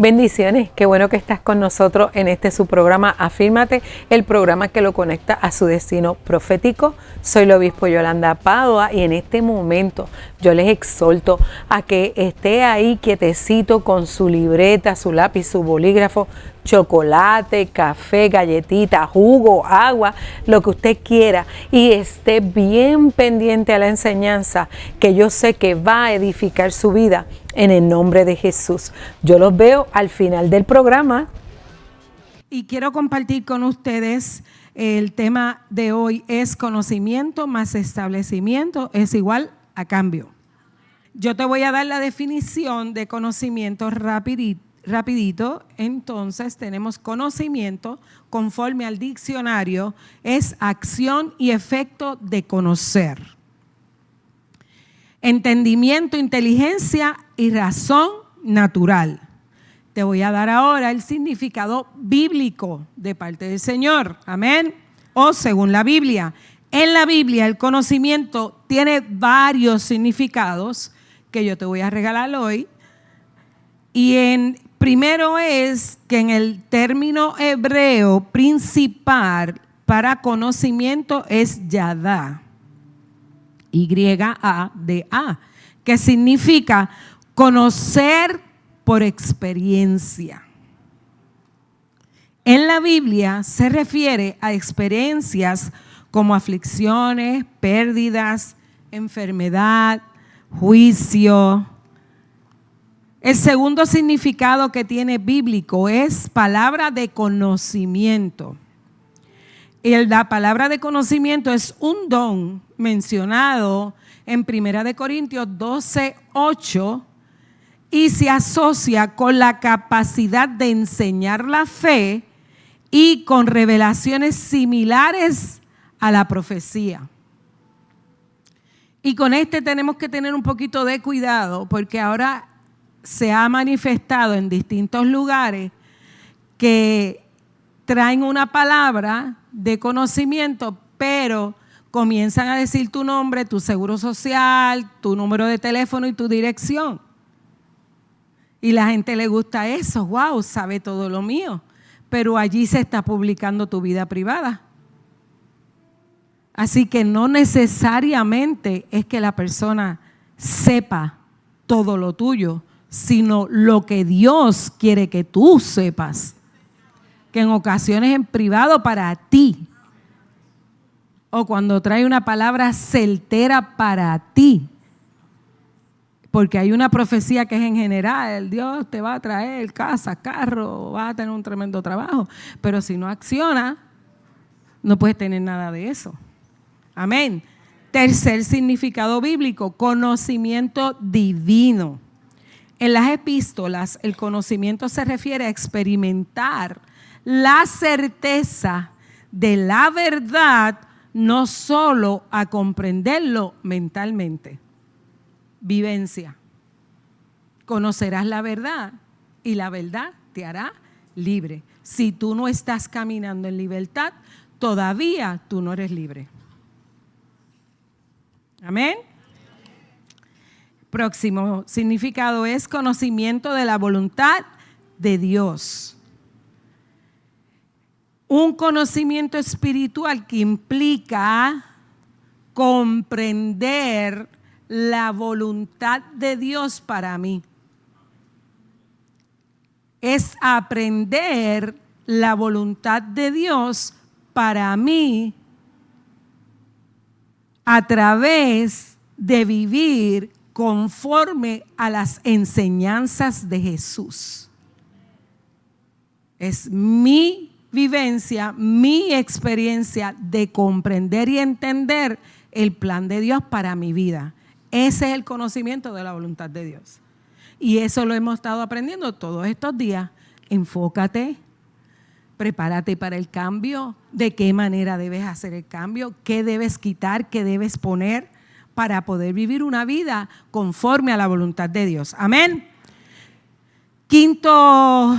Bendiciones, qué bueno que estás con nosotros en este su programa Afírmate, el programa que lo conecta a su destino profético. Soy el obispo Yolanda Padua y en este momento yo les exhorto a que esté ahí quietecito con su libreta, su lápiz, su bolígrafo, chocolate, café, galletita, jugo, agua, lo que usted quiera, y esté bien pendiente a la enseñanza que yo sé que va a edificar su vida en el nombre de Jesús. Yo los veo al final del programa. Y quiero compartir con ustedes el tema de hoy es conocimiento más establecimiento es igual a cambio. Yo te voy a dar la definición de conocimiento rapidito. Entonces tenemos conocimiento, conforme al diccionario, es acción y efecto de conocer. Entendimiento, inteligencia y razón natural. Te voy a dar ahora el significado bíblico de parte del Señor. Amén. O según la Biblia. En la Biblia el conocimiento tiene varios significados que yo te voy a regalar hoy. Y primero es que en el término hebreo principal para conocimiento es yadá. Y-A-D-A, que significa conocer por experiencia. En la Biblia se refiere a experiencias como aflicciones, pérdidas, enfermedad, juicio. El segundo significado que tiene bíblico es palabra de conocimiento. Y la palabra de conocimiento es un don mencionado en 1 Corintios 12:8 y se asocia con la capacidad de enseñar la fe y con revelaciones similares a la profecía. Y con tenemos que tener un poquito de cuidado porque ahora se ha manifestado en distintos lugares que traen una palabra de conocimiento, pero comienzan a decir tu nombre, tu seguro social, tu número de teléfono y tu dirección. Y la gente le gusta eso, wow, sabe todo lo mío, pero allí se está publicando tu vida privada. Así que no necesariamente es que la persona sepa todo lo tuyo, sino lo que Dios quiere que tú sepas. Que en ocasiones en privado para ti, o cuando trae una palabra certera para ti, porque hay una profecía que es en general, Dios te va a traer casa, carro, vas a tener un tremendo trabajo, pero si no acciona, no puedes tener nada de eso. Amén. Tercer significado bíblico, conocimiento divino. En las epístolas, el conocimiento se refiere a experimentar la certeza de la verdad, no solo a comprenderlo mentalmente. Vivencia. Conocerás la verdad y la verdad te hará libre. Si tú no estás caminando en libertad, todavía tú no eres libre. Amén. Próximo significado es conocimiento de la voluntad de Dios. Un conocimiento espiritual que implica comprender la voluntad de Dios para mí. Es aprender la voluntad de Dios para mí a través de vivir conforme a las enseñanzas de Jesús. Es mi vivencia, mi experiencia de comprender y entender el plan de Dios para mi vida. Ese es el conocimiento de la voluntad de Dios. Y eso lo hemos estado aprendiendo todos estos días. Enfócate, prepárate para el cambio, de qué manera debes hacer el cambio, qué debes quitar, qué debes poner para poder vivir una vida conforme a la voluntad de Dios. Amén. Quinto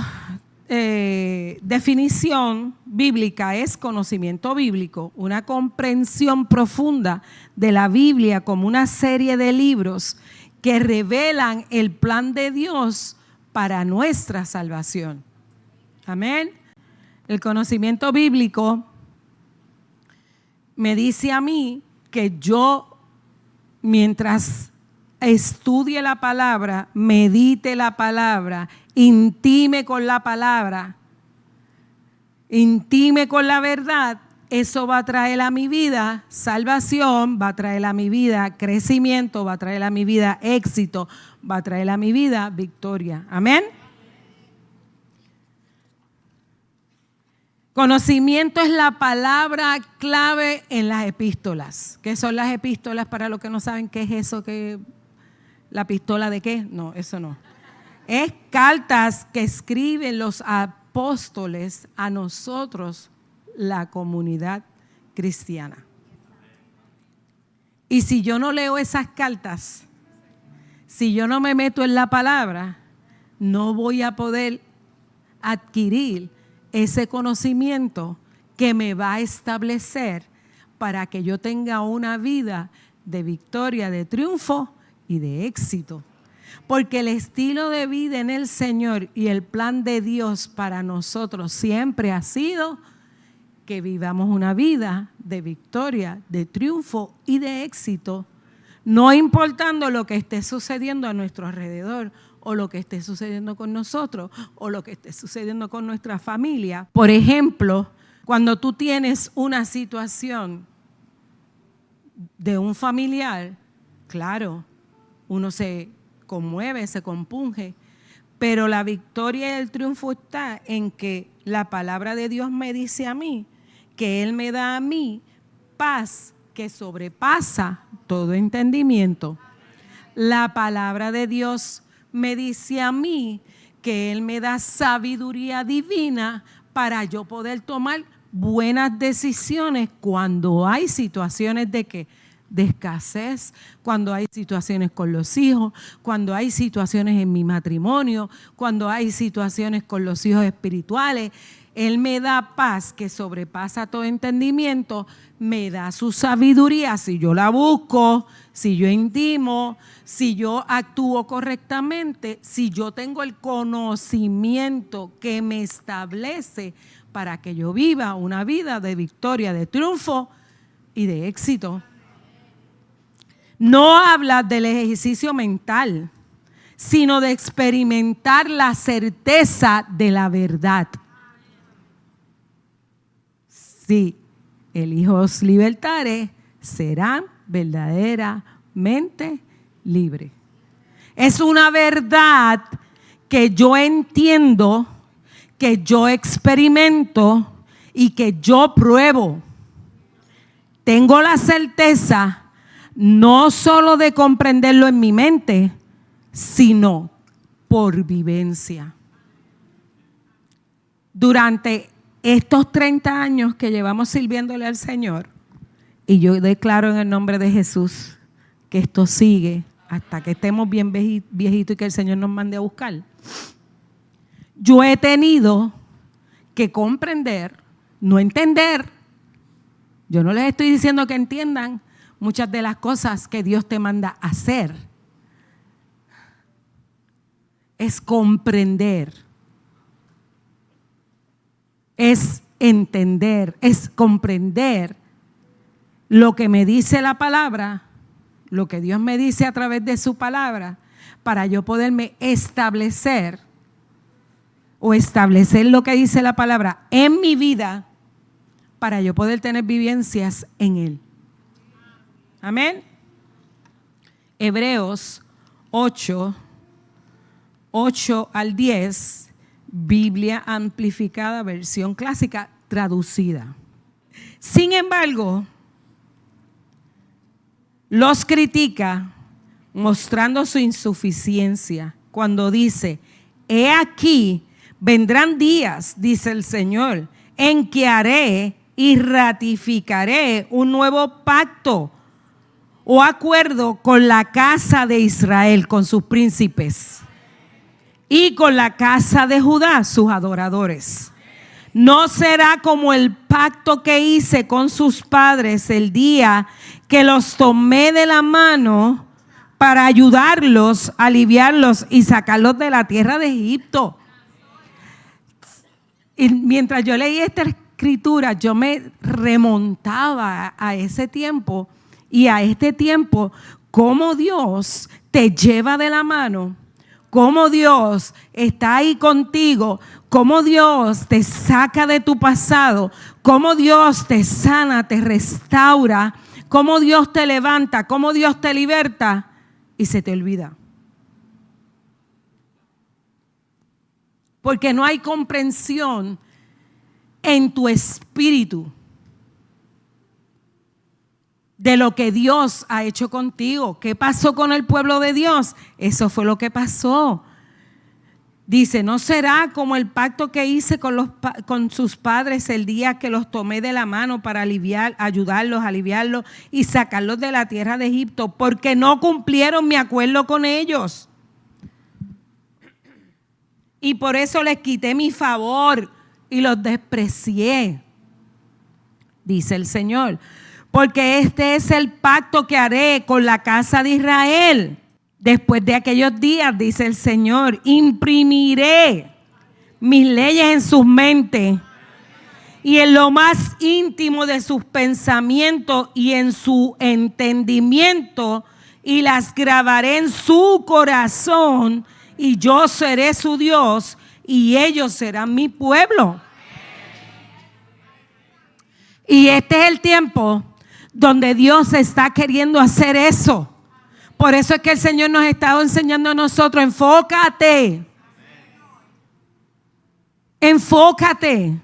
definición bíblica es conocimiento bíblico, una comprensión profunda de la Biblia como una serie de libros que revelan el plan de Dios para nuestra salvación. Amén. El conocimiento bíblico me dice a mí que yo, mientras estudie la palabra, medite la palabra, intime con la palabra, intime con la verdad, eso va a traer a mi vida salvación, va a traer a mi vida crecimiento, va a traer a mi vida éxito, va a traer a mi vida victoria. Amén. Conocimiento es la palabra clave en las epístolas. ¿Qué son las epístolas? Para los que no saben qué es eso, que la pistola de qué, no, eso no. Es cartas que escriben los apóstoles a nosotros, la comunidad cristiana. Y si yo no leo esas cartas, si yo no me meto en la palabra, no voy a poder adquirir ese conocimiento que me va a establecer para que yo tenga una vida de victoria, de triunfo y de éxito. Porque el estilo de vida en el Señor y el plan de Dios para nosotros siempre ha sido que vivamos una vida de victoria, de triunfo y de éxito, no importando lo que esté sucediendo a nuestro alrededor o lo que esté sucediendo con nosotros o lo que esté sucediendo con nuestra familia. Por ejemplo, cuando tú tienes una situación de un familiar, claro, uno se conmueve, se compunge, pero la victoria y el triunfo está en que la palabra de Dios me dice a mí que Él me da a mí paz que sobrepasa todo entendimiento. La palabra de Dios me dice a mí que Él me da sabiduría divina para yo poder tomar buenas decisiones cuando hay situaciones de ¿qué? De escasez, cuando hay situaciones con los hijos, cuando hay situaciones en mi matrimonio, cuando hay situaciones con los hijos espirituales. Él me da paz que sobrepasa todo entendimiento, me da su sabiduría si yo la busco, si yo intimo, si yo actúo correctamente, si yo tengo el conocimiento que me establece para que yo viva una vida de victoria, de triunfo y de éxito. No habla del ejercicio mental, sino de experimentar la certeza de la verdad. Sí, el hijos libertares serán verdaderamente libres. Es una verdad que yo entiendo, que yo experimento y que yo pruebo. Tengo la certeza no solo de comprenderlo en mi mente, sino por vivencia. Durante estos 30 años que llevamos sirviéndole al Señor, y yo declaro en el nombre de Jesús que esto sigue hasta que estemos bien viejitos y que el Señor nos mande a buscar. Yo he tenido que comprender, no entender. Yo no les estoy diciendo que entiendan muchas de las cosas que Dios te manda a hacer. Es comprender. Es entender, es comprender lo que me dice la palabra, lo que Dios me dice a través de su palabra, para yo poderme establecer o establecer lo que dice la palabra en mi vida, para yo poder tener vivencias en Él. Amén. Hebreos 8 al 10, Biblia amplificada, versión clásica, traducida. Sin embargo, los critica mostrando su insuficiencia cuando dice: he aquí, vendrán días, dice el Señor, en que haré y ratificaré un nuevo pacto o acuerdo con la casa de Israel, con sus príncipes, y con la casa de Judá, sus adoradores. No será como el pacto que hice con sus padres el día que los tomé de la mano para ayudarlos, aliviarlos y sacarlos de la tierra de Egipto. Y mientras yo leí esta escritura, yo me remontaba a ese tiempo y a este tiempo, cómo Dios te lleva de la mano, cómo Dios está ahí contigo, cómo Dios te saca de tu pasado, cómo Dios te sana, te restaura, cómo Dios te levanta, cómo Dios te liberta y se te olvida. Porque no hay comprensión en tu espíritu de lo que Dios ha hecho contigo. ¿Qué pasó con el pueblo de Dios? Eso fue lo que pasó. Dice, no será como el pacto que hice con sus padres el día que los tomé de la mano para ayudarlos, aliviarlos y sacarlos de la tierra de Egipto, porque no cumplieron mi acuerdo con ellos. Y por eso les quité mi favor y los desprecié, dice el Señor. Porque este es el pacto que haré con la casa de Israel. Después de aquellos días, dice el Señor, imprimiré mis leyes en sus mentes y en lo más íntimo de sus pensamientos y en su entendimiento, y las grabaré en su corazón, y yo seré su Dios y ellos serán mi pueblo. Y este es el tiempo donde Dios está queriendo hacer eso. Por eso es que el Señor nos ha estado enseñando a nosotros, enfócate. Enfócate.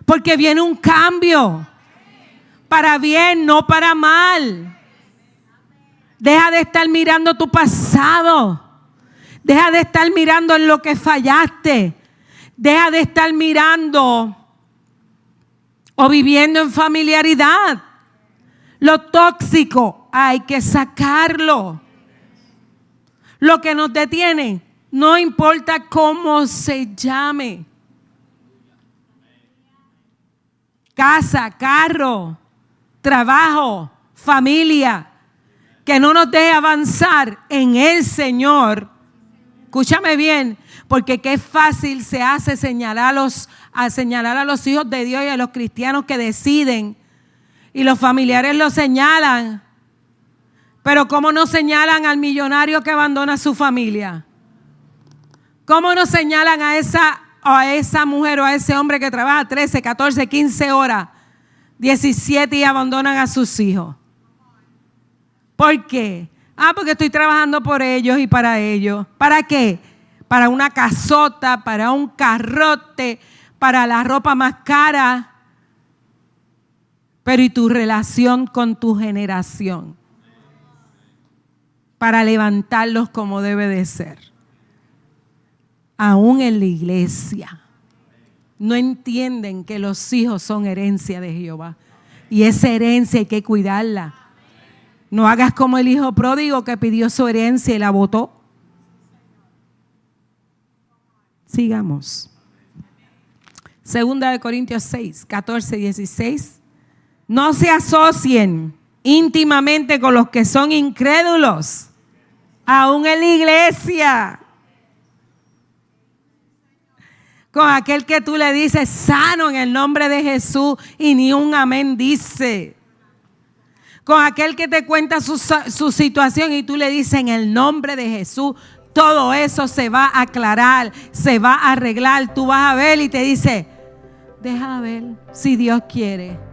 Porque viene un cambio. Para bien, no para mal. Deja de estar mirando tu pasado. Deja de estar mirando en lo que fallaste. Deja de estar mirando o viviendo en familiaridad. Lo tóxico hay que sacarlo. Lo que nos detiene, no importa cómo se llame. Casa, carro, trabajo, familia, que no nos deje avanzar en el Señor. Escúchame bien, porque qué fácil se hace señalar a los hijos de Dios y a los cristianos que deciden. Y los familiares lo señalan. Pero ¿cómo no señalan al millonario que abandona su familia? ¿Cómo no señalan a esa mujer o a ese hombre que trabaja 13, 14, 15 horas, 17 y abandonan a sus hijos? ¿Por qué? Porque estoy trabajando por ellos y para ellos. ¿Para qué? Para una casota, para un carrote, para la ropa más cara. Pero ¿y tu relación con tu generación? Para levantarlos como debe de ser. Aún en la iglesia no entienden que los hijos son herencia de Jehová. Y esa herencia hay que cuidarla. No hagas como el hijo pródigo que pidió su herencia y la botó. Sigamos. Segunda de Corintios 6, 14, 16. No se asocien íntimamente con los que son incrédulos, aún en la iglesia. Con aquel que tú le dices sano en el nombre de Jesús y ni un amén dice. Con aquel que te cuenta su situación y tú le dices en el nombre de Jesús, todo eso se va a aclarar, se va a arreglar. Tú vas a ver y te dice, deja ver si Dios quiere.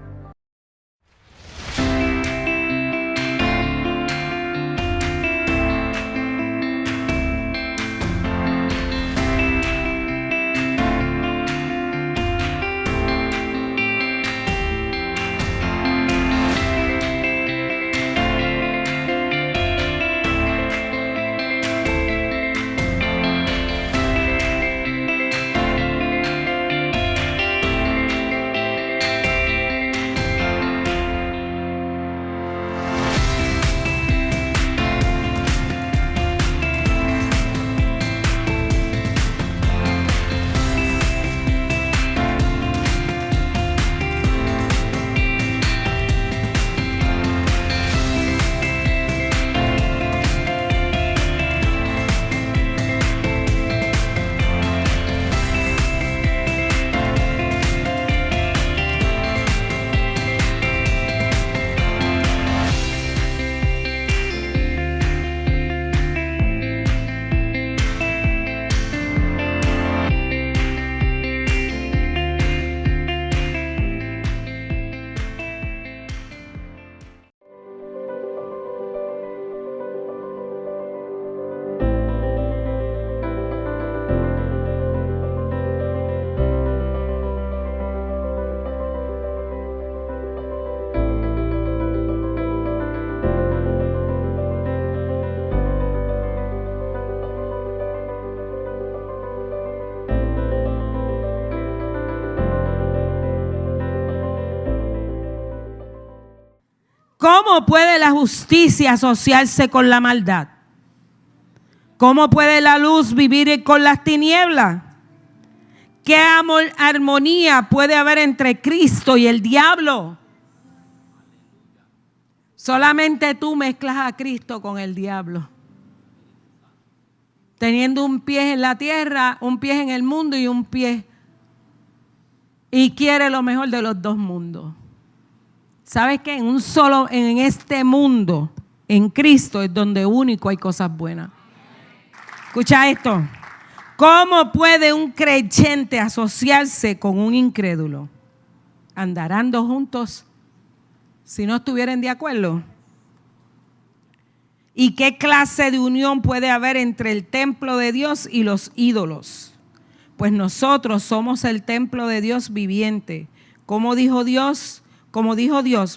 ¿Cómo puede la justicia asociarse con la maldad? ¿Cómo puede la luz vivir con las tinieblas? ¿Qué armonía puede haber entre Cristo y el diablo? Solamente tú mezclas a Cristo con el diablo. Teniendo un pie en la tierra, un pie en el mundo y un pie. Y quiere lo mejor de los dos mundos. ¿Sabes qué? En este mundo, en Cristo es donde único hay cosas buenas. Escucha esto. ¿Cómo puede un creyente asociarse con un incrédulo? ¿Andarán dos juntos si no estuvieran de acuerdo? ¿Y qué clase de unión puede haber entre el templo de Dios y los ídolos? Pues nosotros somos el templo de Dios viviente. Como dijo Dios,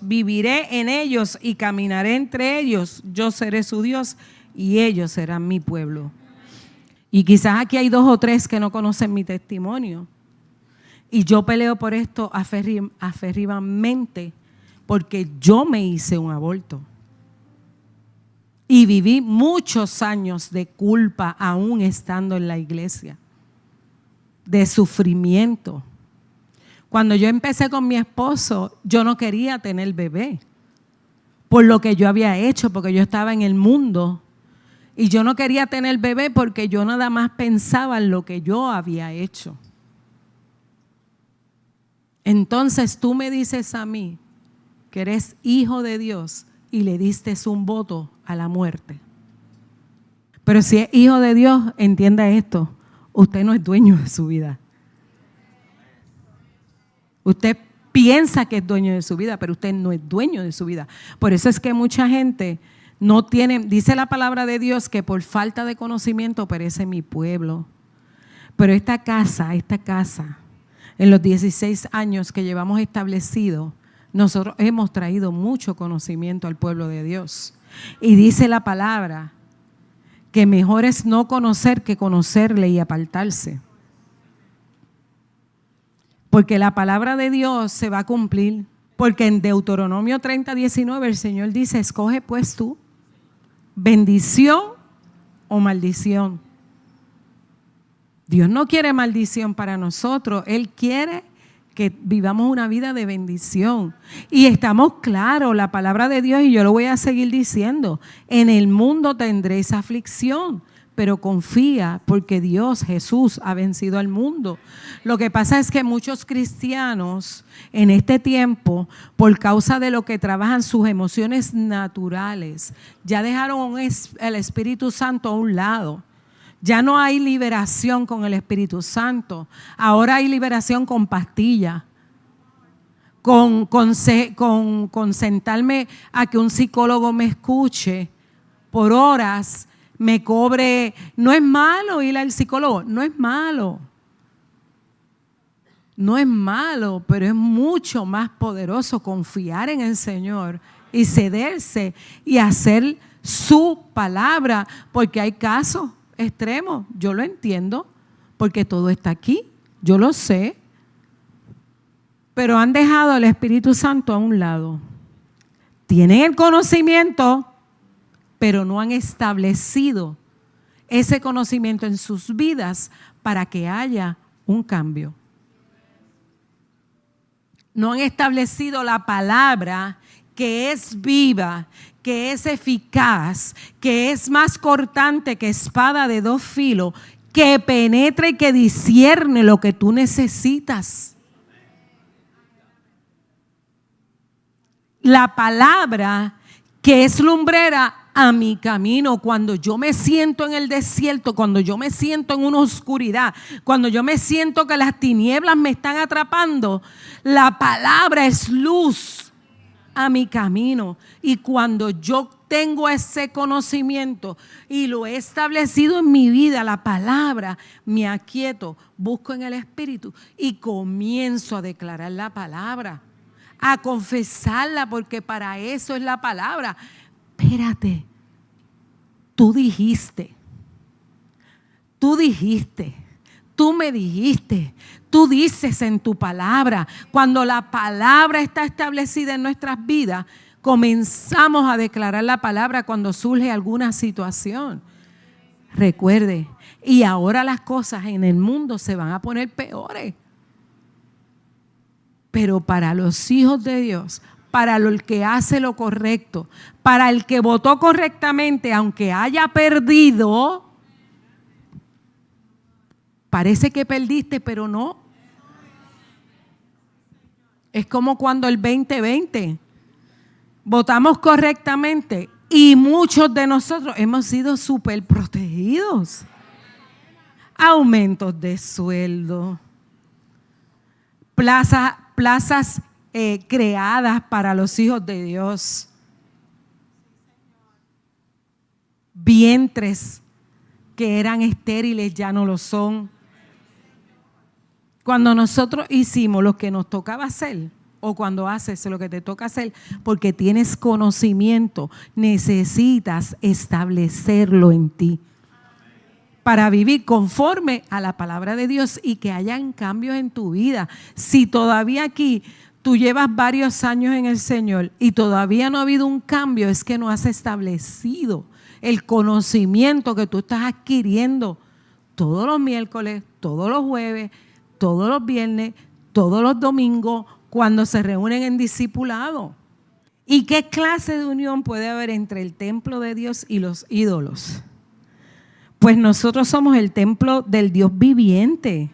viviré en ellos y caminaré entre ellos. Yo seré su Dios y ellos serán mi pueblo. Y quizás aquí hay 2 o 3 que no conocen mi testimonio. Y yo peleo por esto aferrivamente porque yo me hice un aborto. Y viví muchos años de culpa aún estando en la iglesia. De sufrimiento. Cuando yo empecé con mi esposo, yo no quería tener bebé. Por lo que yo había hecho, porque yo estaba en el mundo. Y yo no quería tener bebé porque yo nada más pensaba en lo que yo había hecho. Entonces tú me dices a mí que eres hijo de Dios y le diste un voto a la muerte. Pero si es hijo de Dios, entienda esto, usted no es dueño de su vida. Usted piensa que es dueño de su vida, pero usted no es dueño de su vida. Por eso es que mucha gente no tiene, dice la palabra de Dios que por falta de conocimiento perece mi pueblo. Pero esta casa, en los 16 años que llevamos establecido, nosotros hemos traído mucho conocimiento al pueblo de Dios. Y dice la palabra que mejor es no conocer que conocerle y apartarse. Porque la palabra de Dios se va a cumplir. Porque en Deuteronomio 30:19 el Señor dice, escoge pues tú bendición o maldición. Dios no quiere maldición para nosotros. Él quiere que vivamos una vida de bendición. Y estamos claros, la palabra de Dios, y yo lo voy a seguir diciendo, en el mundo tendréis aflicción, pero confía porque Dios, Jesús, ha vencido al mundo. Lo que pasa es que muchos cristianos en este tiempo, por causa de lo que trabajan sus emociones naturales, ya dejaron el Espíritu Santo a un lado. Ya no hay liberación con el Espíritu Santo. Ahora hay liberación con pastillas. Con sentarme a que un psicólogo me escuche por horas, me cobre. No es malo ir al psicólogo, no es malo. No es malo, pero es mucho más poderoso confiar en el Señor y cederse y hacer su palabra, porque hay casos extremos, yo lo entiendo, porque todo está aquí, yo lo sé, pero han dejado al Espíritu Santo a un lado. Tienen el conocimiento, pero no han establecido ese conocimiento en sus vidas para que haya un cambio. No han establecido la palabra que es viva, que es eficaz, que es más cortante que espada de 2 filos, que penetra y que discierne lo que tú necesitas. La palabra que es lumbrera a mi camino. Cuando yo me siento en el desierto, cuando yo me siento en una oscuridad, cuando yo me siento que las tinieblas me están atrapando, la palabra es luz a mi camino. Y cuando yo tengo ese conocimiento y lo he establecido en mi vida, la palabra, me aquieto, busco en el Espíritu y comienzo a declarar la palabra, a confesarla, porque para eso es la palabra. Espérate, tú dijiste, tú me dijiste, tú dices en tu palabra. Cuando la palabra está establecida en nuestras vidas, comenzamos a declarar la palabra cuando surge alguna situación. Recuerde, y ahora las cosas en el mundo se van a poner peores. Pero para los hijos de Dios, para el que hace lo correcto, para el que votó correctamente, aunque haya perdido, parece que perdiste, pero no. Es como cuando el 2020 votamos correctamente y muchos de nosotros hemos sido súper protegidos. Aumentos de sueldo, plazas creadas para los hijos de Dios, vientres que eran estériles ya no lo son. Cuando nosotros hicimos lo que nos tocaba hacer, o cuando haces lo que te toca hacer, porque tienes conocimiento, necesitas establecerlo en ti para vivir conforme a la palabra de Dios y que hayan cambios en tu vida. Si todavía aquí tú llevas varios años en el Señor y todavía no ha habido un cambio, es que no has establecido el conocimiento que tú estás adquiriendo todos los miércoles, todos los jueves, todos los viernes, todos los domingos, cuando se reúnen en discipulado. ¿Y qué clase de unión puede haber entre el templo de Dios y los ídolos? Pues nosotros somos el templo del Dios viviente.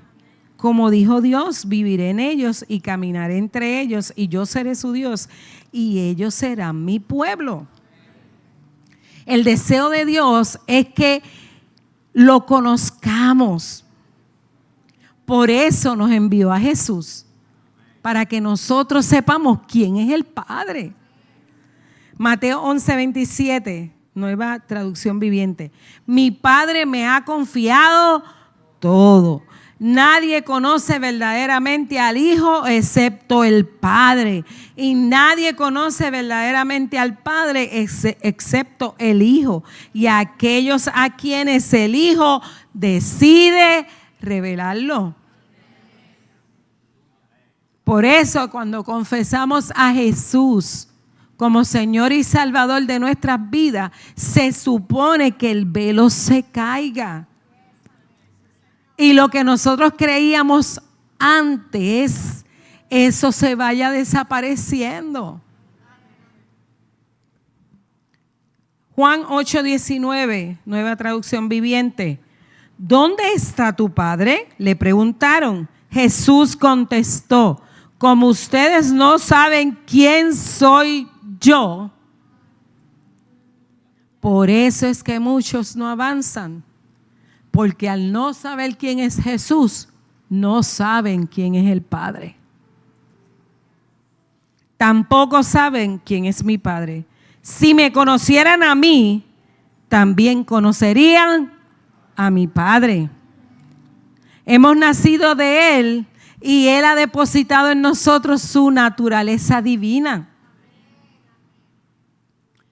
Como dijo Dios, viviré en ellos y caminaré entre ellos, y yo seré su Dios, y ellos serán mi pueblo. El deseo de Dios es que lo conozcamos. Por eso nos envió a Jesús, para que nosotros sepamos quién es el Padre. Mateo 11:27, nueva traducción viviente. Mi Padre me ha confiado todo. Nadie conoce verdaderamente al Hijo excepto el Padre. Y nadie conoce verdaderamente al Padre excepto el Hijo. Y aquellos a quienes el Hijo decide revelarlo. Por eso cuando confesamos a Jesús como Señor y Salvador de nuestras vidas, se supone que el velo se caiga. Y lo que nosotros creíamos antes, eso se vaya desapareciendo. Juan 8:19, nueva traducción viviente. ¿Dónde está tu Padre?, le preguntaron. Jesús contestó: como ustedes no saben quién soy yo, por eso es que muchos no avanzan. Porque al no saber quién es Jesús, no saben quién es el Padre. Tampoco saben quién es mi Padre. Si me conocieran a mí, también conocerían a mi Padre. Hemos nacido de Él y Él ha depositado en nosotros su naturaleza divina.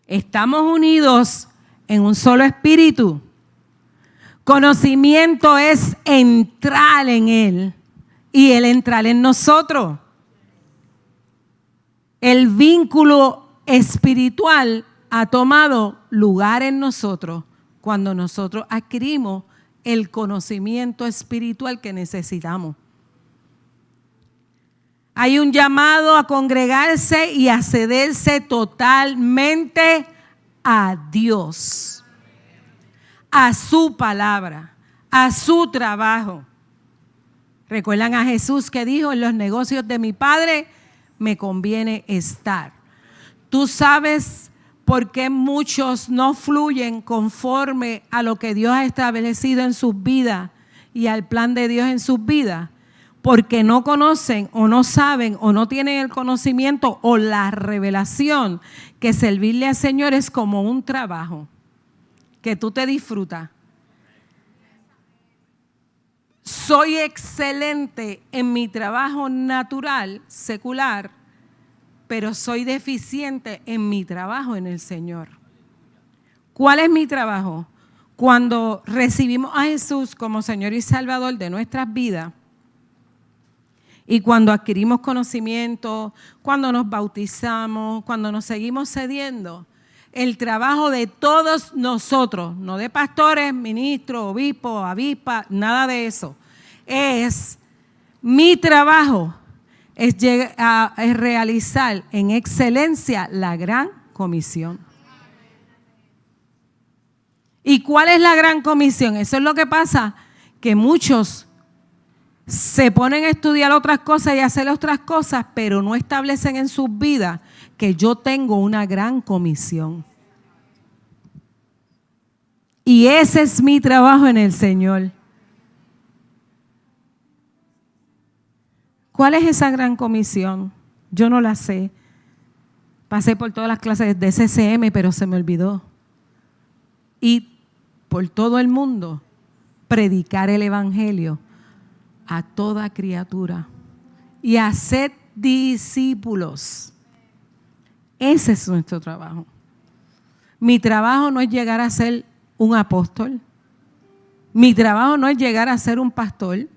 Estamos unidos en un solo espíritu. Conocimiento es entrar en Él y Él entrar en nosotros. El vínculo espiritual ha tomado lugar en nosotros cuando nosotros adquirimos el conocimiento espiritual que necesitamos. Hay un llamado a congregarse y a cederse totalmente a Dios, a su palabra, a su trabajo. ¿Recuerdan a Jesús que dijo: en los negocios de mi Padre me conviene estar? Tú sabes por qué muchos no fluyen conforme a lo que Dios ha establecido en sus vidas y al plan de Dios en sus vidas. Porque no conocen o no saben o no tienen el conocimiento o la revelación que servirle al Señor es como un trabajo que tú te disfrutas. Soy excelente en mi trabajo natural, secular, pero soy deficiente en mi trabajo en el Señor. ¿Cuál es mi trabajo? Cuando recibimos a Jesús como Señor y Salvador de nuestras vidas Y cuando adquirimos conocimiento, cuando nos bautizamos, cuando nos seguimos cediendo, el trabajo de todos nosotros, no de pastores, ministros, obispos, avispas, nada de eso, es mi trabajo, es realizar en excelencia la gran comisión. ¿Y cuál es la gran comisión? Eso es lo que pasa, que muchos se ponen a estudiar otras cosas y a hacer otras cosas, pero no establecen en sus vidas que yo tengo una gran comisión. Y ese es mi trabajo en el Señor. ¿Cuál es esa gran comisión? Yo no la sé. Pasé por todas las clases de CCM, pero se me olvidó. Y por todo el mundo, predicar el evangelio a toda criatura y hacer discípulos. Ese es nuestro trabajo. Mi trabajo no es llegar a ser un apóstol. Mi trabajo no es llegar a ser un pastor.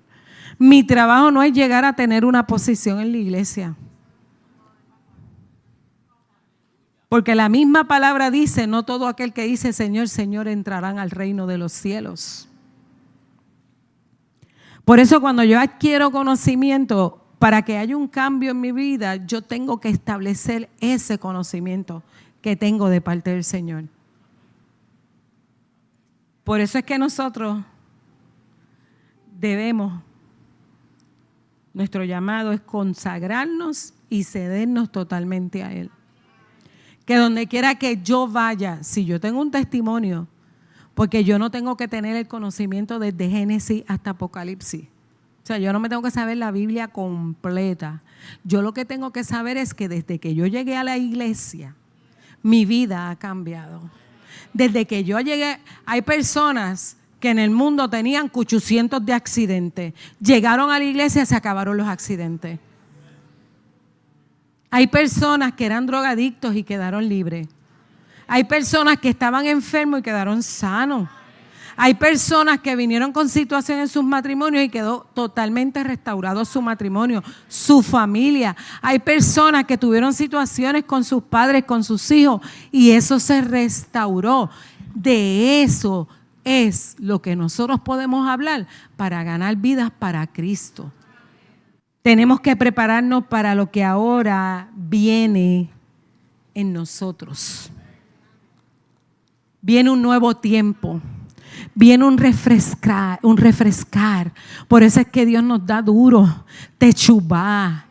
Mi trabajo no es llegar a tener una posición en la iglesia. Porque la misma palabra dice, no todo aquel que dice Señor, Señor entrarán al reino de los cielos. Por eso cuando yo adquiero conocimiento, para que haya un cambio en mi vida, yo tengo que establecer ese conocimiento que tengo de parte del Señor. Por eso es que nosotros nuestro llamado es consagrarnos y cedernos totalmente a Él. Que donde quiera que yo vaya, si yo tengo un testimonio, porque yo no tengo que tener el conocimiento desde Génesis hasta Apocalipsis. O sea, yo no me tengo que saber la Biblia completa. Yo lo que tengo que saber es que desde que yo llegué a la iglesia, mi vida ha cambiado. Desde que yo llegué, hay personas que en el mundo tenían 800 de accidentes. Llegaron a la iglesia y se acabaron los accidentes. Hay personas que eran drogadictos y quedaron libres. Hay personas que estaban enfermos y quedaron sanos. Hay personas que vinieron con situaciones en sus matrimonios y quedó totalmente restaurado su matrimonio, su familia. Hay personas que tuvieron situaciones con sus padres, con sus hijos, y eso se restauró. De eso es lo que nosotros podemos hablar para ganar vidas para Cristo. Tenemos que prepararnos para lo que ahora viene en nosotros. Viene un nuevo tiempo. Viene un refrescar. Por eso es que Dios nos da duro. Techubá.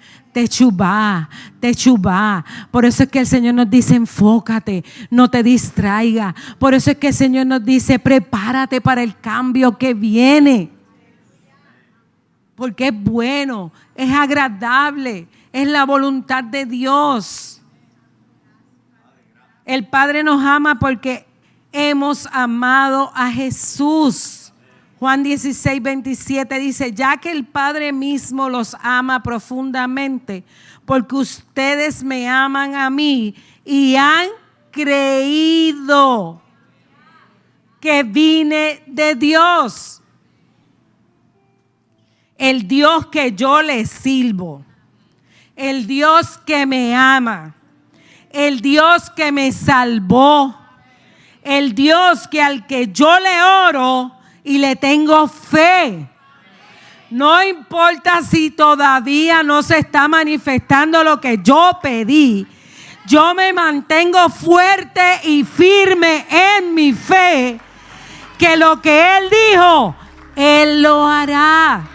Por eso es que el Señor nos dice, enfócate, no te distraiga. Por eso es que el Señor nos dice, prepárate para el cambio que viene. Porque es bueno, es agradable, es la voluntad de Dios. El Padre nos ama porque hemos amado a Jesús. Juan 16, 27 dice, ya que el Padre mismo los ama profundamente, porque ustedes me aman a mí y han creído que vine de Dios. El Dios que yo le sirvo, el Dios que me ama, el Dios que me salvó, el Dios al que yo le oro y le tengo fe. No importa si todavía no se está manifestando lo que yo pedí, yo me mantengo fuerte y firme en mi fe, que lo que Él dijo, Él lo hará.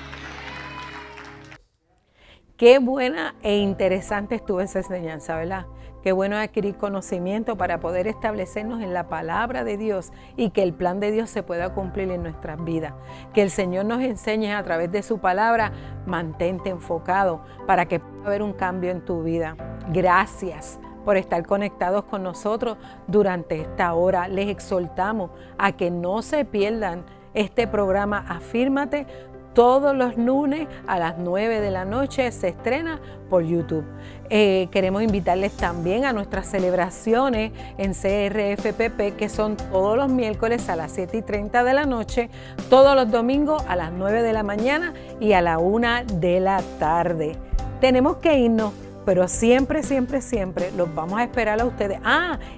Qué buena e interesante estuvo esa enseñanza, ¿verdad? Qué bueno adquirir conocimiento para poder establecernos en la palabra de Dios y que el plan de Dios se pueda cumplir en nuestras vidas. Que el Señor nos enseñe a través de su palabra, mantente enfocado para que pueda haber un cambio en tu vida. Gracias por estar conectados con nosotros durante esta hora. Les exhortamos a que no se pierdan este programa Afírmate todos los lunes a las 9 de la noche se estrena por YouTube. Queremos invitarles también a nuestras celebraciones en CRFPP, que son todos los miércoles a las 7:30 de la noche, todos los domingos a las 9 de la mañana y a la 1 de la tarde. Tenemos que irnos, pero siempre, siempre, siempre los vamos a esperar a ustedes.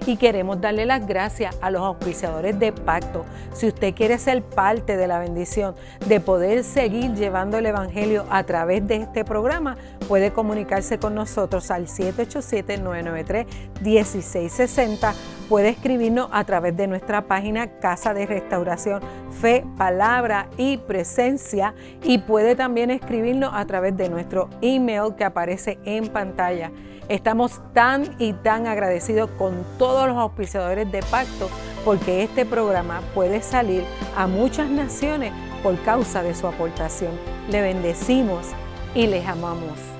Y queremos darle las gracias a los auspiciadores de Pacto. Si usted quiere ser parte de la bendición de poder seguir llevando el Evangelio a través de este programa, puede comunicarse con nosotros al 787-993-1660. Puede escribirnos a través de nuestra página Casa de Restauración Fe, Palabra y Presencia, y puede también escribirnos a través de nuestro email que aparece en pantalla. Estamos tan y tan agradecidos con todos los auspiciadores de Pacto, porque este programa puede salir a muchas naciones por causa de su aportación. Le bendecimos y les amamos.